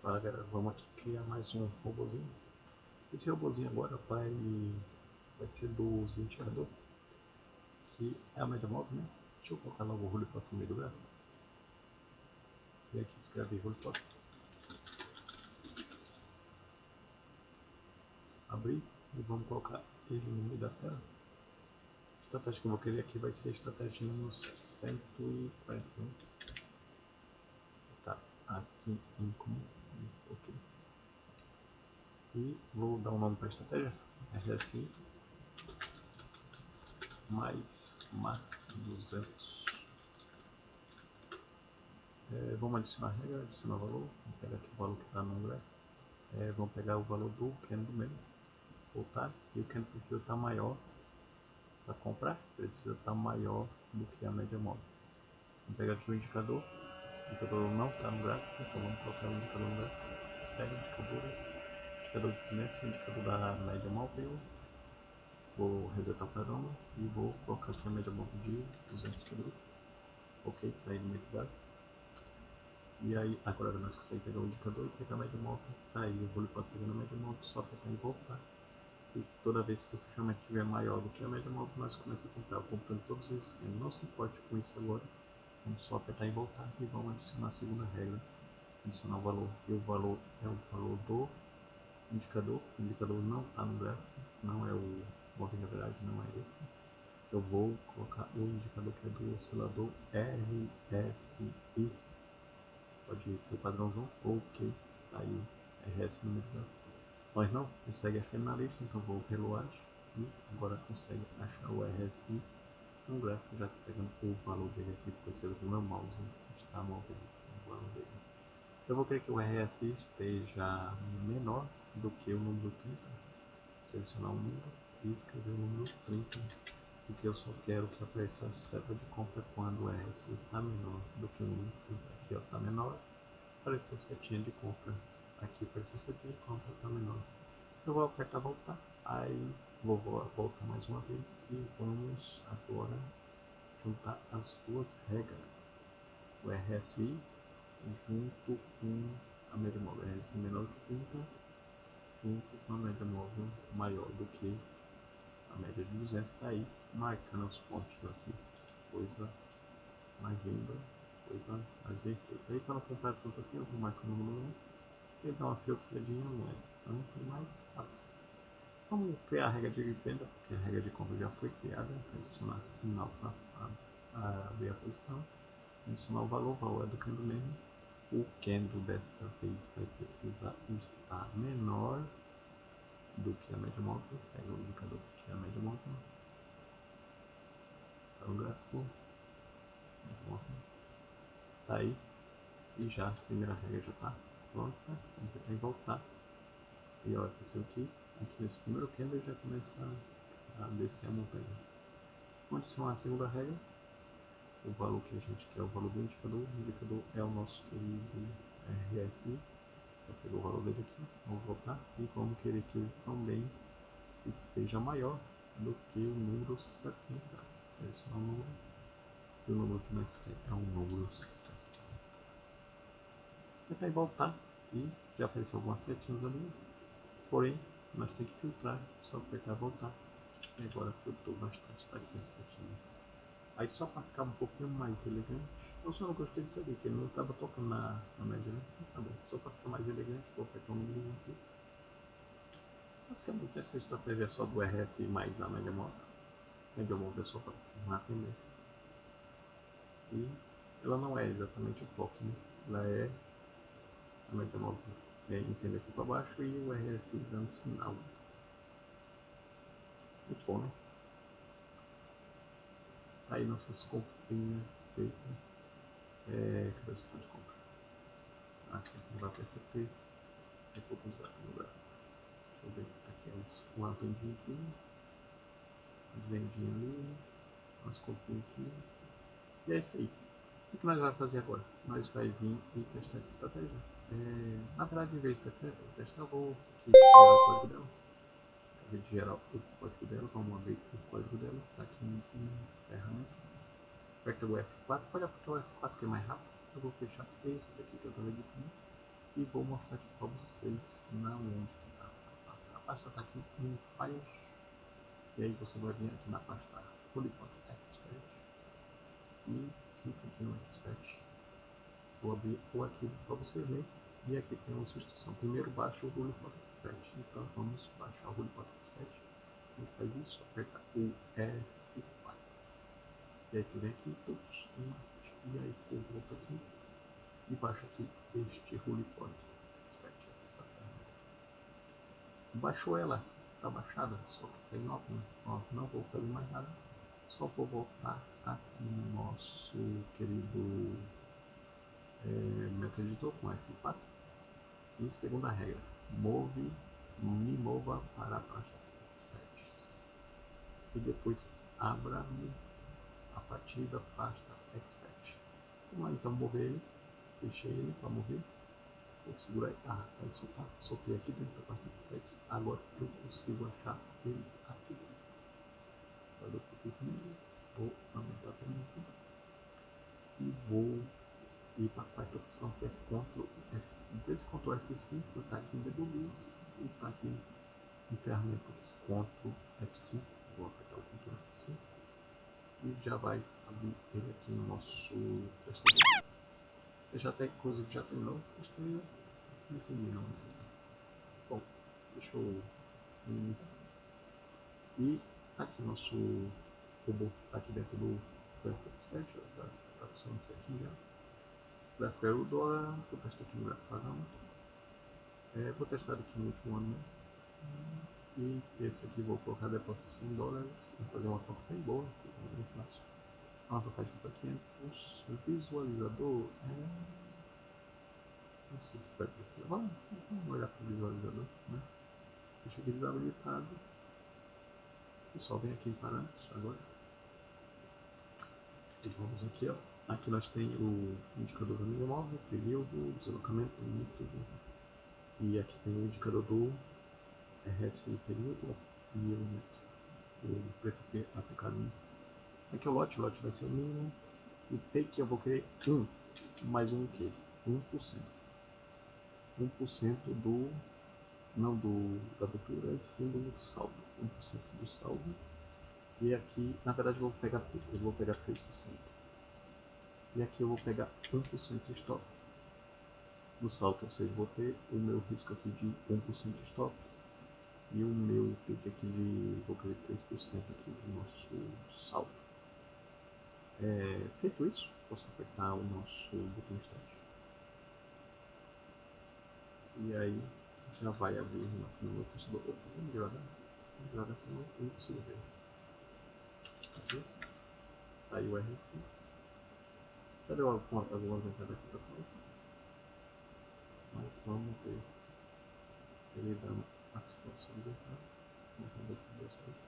Fala galera, vamos aqui criar mais um robozinho. Esse robozinho agora vai ser dos indicador, que é a média móvel, né? Deixa eu colocar logo o rollplot no meio do gráfico. E aqui escreve rollplot. Abrir e vamos colocar ele no meio da tela. A estratégia que eu vou querer aqui vai ser a estratégia número 141. Tá aqui em comum. Ok. E vou dar um nome para a estratégia. RSI mais MAR 200. Vamos adicionar regra, adicionar valor. Vamos pegar aqui o valor que está no gráfico. Vamos pegar o valor do candle do meio, voltar, e o candle precisa estar maior para comprar, precisa estar maior do que a média móvel. Vamos pegar aqui o indicador não está no gráfico, então vamos colocar o indicador no gráfico, série indicadores, indicador de tendência, indicador da média móvel. Vou resetar o padrão e vou colocar aqui a média móvel de 200 minutos. Ok, está aí no meio do gráfico. E aí, agora nós conseguimos pegar o indicador e pegar a média móvel. Tá aí, o rollplot pegando a média móvel, só apertar em voltar. E toda vez que o fechamento estiver maior do que a média móvel, nós começamos a comprar. Comprando todos esses esquemas. Não se importe com isso agora. Vamos só apertar em voltar e vamos adicionar a segunda regra. Adicionar o valor. E o valor é o valor do indicador. O indicador não está no gráfico. Não é o móvel, na verdade, não é esse. Eu vou colocar o indicador que é do oscilador RSI. Pode ser padrãozão, ok, tá aí, RS no meio. Nós não consegue achar na lista, então vou reload e agora consegue achar o RSI no gráfico, já pegando o valor dele aqui, porque se o meu mouse está movendo o valor dele. Eu vou querer que o RSI esteja menor do que o número 30, selecionar um número e escrever o número 30, porque eu só quero que apareça a seta de compra quando o RSI está menor do que o número 30. Aqui está menor, apareceu setinha de compra, aqui apareceu setinha de compra, está menor. Eu vou apertar voltar, aí vou voltar mais uma vez e vamos agora juntar as duas regras, o RSI junto com a média móvel, RSI menor que 30 junto com a média móvel maior do que a média de 200, está aí marcando os pontos aqui, coisa mais linda, coisa mais bem feita. Aí para não comprar tanto assim, eu vou marcando o número 1 e dar uma filtradinha no tanto mais rápido. Vamos criar a regra de venda, porque a regra de compra já foi criada. Adicionar sinal para abrir a posição. Adicionar o valor é do candle mesmo. O candle dessa vez vai precisar estar menor do que a média móvel. Pega o indicador que é a média móvel. Para o gráfico. Tá aí. E já a primeira regra já está pronta. Vamos tentar voltar. E olha, percebe que aqui nesse primeiro candle já começa a descer a montanha. Vamos adicionar a segunda regra. O valor que a gente quer é o valor do indicador. O indicador é o nosso querido RSI. Já pegou o valor dele aqui. Vamos voltar e vamos querer que ele também esteja maior do que o número 70. Selecionar o número. E o número que nós queremos é o número 7. Vai voltar e já apareceu algumas setinhas ali. Porém, nós temos que filtrar. Só apertar voltar. E agora filtrou bastante. Tá aqui as setinhas. Aí só para ficar um pouquinho mais elegante, eu só não gostei disso aqui, que ele não estava tocando na média, né? Então, tá bom, só para ficar mais elegante, vou apertar um número aqui. Basicamente essa estratégia é só do RSI mais a média móvel. A média móvel é só para confirmar a tendência. E ela não é exatamente o foco, né? Ela é a média móvel em tendência para baixo e o RSI dando sinal. Muito bom, né? Aí nossas comprinhas feitas. Cadê o sinal de compra? Aqui não vai perceber. Eu vou comprar aqui no gráfico. Deixa eu ver. Aqui é uma vendinha aqui. As vendinhas ali. As comprinhas aqui. E é isso aí. O que nós vamos fazer agora? Nós vamos vir e testar essa estratégia. Na verdade, em vez de testar, eu vou aqui gerar o código dela. Acabei de gerar o código dela. Vamos abrir o código dela. Está aqui em ferramentas. Aperta o F4. Pode apertar o F4 que é mais rápido. Eu vou fechar esse daqui que eu estava editando. e vou mostrar aqui para vocês na onde está a pasta. A pasta está aqui em Files, e aí você vai vir aqui na pasta Holypot Expert e clica aqui no Expert. Vou abrir o arquivo para você ver, e aqui tem uma instrução. Primeiro baixa o Holypot Expert. Então vamos baixar o Holypot Expert. Como faz isso? Aperta o F4. E aí você vem aqui todos em Microsoft. E aí você volta aqui e baixa aqui este Holypot Expert, essa ferramenta. Baixou ela, está baixada, só que tem Open. Ó, não vou fazer mais nada, só vou voltar aqui no nosso querido método editor com F4. E segunda regra, me mova para a pasta Experts. E depois abra-me a partir da pasta Expert. Vamos lá então mover ele, fechei ele para mover. Vou segurar e arrastar e soltar. Soltei aqui dentro da pasta Expert. Agora eu consigo achar ele aqui dentro. Agora eu clico nele, vou aumentar a tela aqui e vou ir para a quarta opção, que é Ctrl F5. Esse Ctrl F5 está aqui em debugs e está aqui em ferramentas. Ctrl F5, vou apertar o Ctrl F5 e já vai abrir ele aqui no nosso testador. Já tem coisa que já terminou, não entendi não assim. Bom, deixa eu minimizar. E tá aqui nosso robô, tá aqui dentro do Graphic Expert, tá funcionando certinho já. Gráfico é o dólar, vou testar aqui no gráfico padrão. Vou testar aqui no último ano. E esse aqui vou colocar depósito de $100, vou fazer uma conta bem boa, bem fácil. Vamos trocar de para 500, o visualizador não sei se vai precisar, vamos olhar para o visualizador, né? Deixa aqui desabilitado. Pessoal, vem aqui em parâmetros agora. E vamos aqui, ó. Aqui nós temos o indicador do nível móvel, período, deslocamento, limite. E aqui tem o indicador do RSI período e o preço aplicado. Aqui o lote vai ser o mínimo. E take eu vou querer 1, mais um que? 1%. 1% do, não da abertura, e sim do saldo. 1% do saldo. E aqui, na verdade, eu vou pegar 3%. E aqui eu vou pegar 1% de stop do saldo, ou seja, vou ter o meu risco aqui de 1% de stop e o meu take aqui de, vou querer 3% aqui do nosso saldo. Feito isso, posso apertar o nosso botão start. E aí já vai abrir aqui no meu testador. Vamos devagar, senão eu não consigo ver. Aqui, tá aí o RSI. Já deu algumas entradas aqui para trás. Mas vamos ver ele dando as funções então. Vamos ver o que deu certo.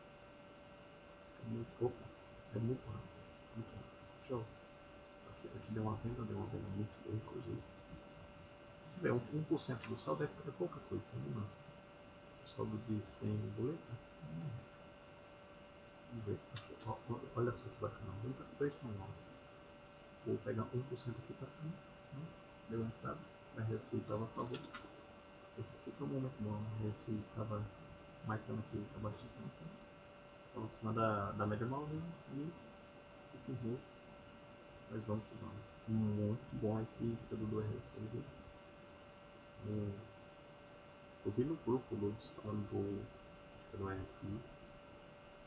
Opa, é muito rápido. Muito rápido. Deixa eu. Aqui deu uma venda muito boa, inclusive. Você vê, 1% do saldo é pouca coisa também, não. O saldo de 100 boleta. Vamos ver. Aqui, olha só que bacana. 3,9. Vou pegar 1% aqui para cima. Né? Deu entrada. A RSI estava a favor. Esse aqui foi um momento bom. A RSI estava marcando aqui abaixo de tanto. Estava acima da média móvel e confirmou. Mas vamos que vamos. Muito bom esse indicador do RSI. Eu vi no grupo falando do RSI.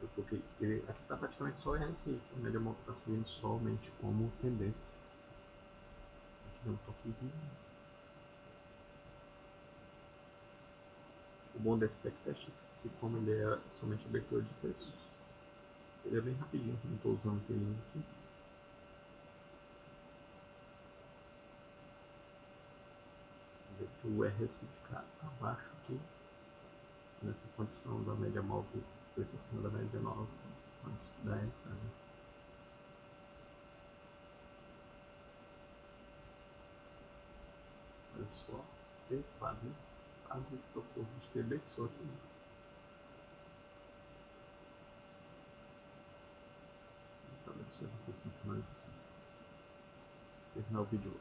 Eu coloquei ele aqui, está praticamente só o RSI. A média móvel está subindo somente como tendência. Aqui deu um toquezinho. O bom desse backtest é que, como ele é somente abertura de preços, ele é bem rapidinho. Não estou usando o pelinho aqui. Ver se o RSI ficar abaixo aqui, nessa condição da média móvel, preço acima da média móvel, antes da entrada. Olha só, quase tocou, acho que ele beiçou aqui. Então deve ser um pouquinho mais terminar o vídeo.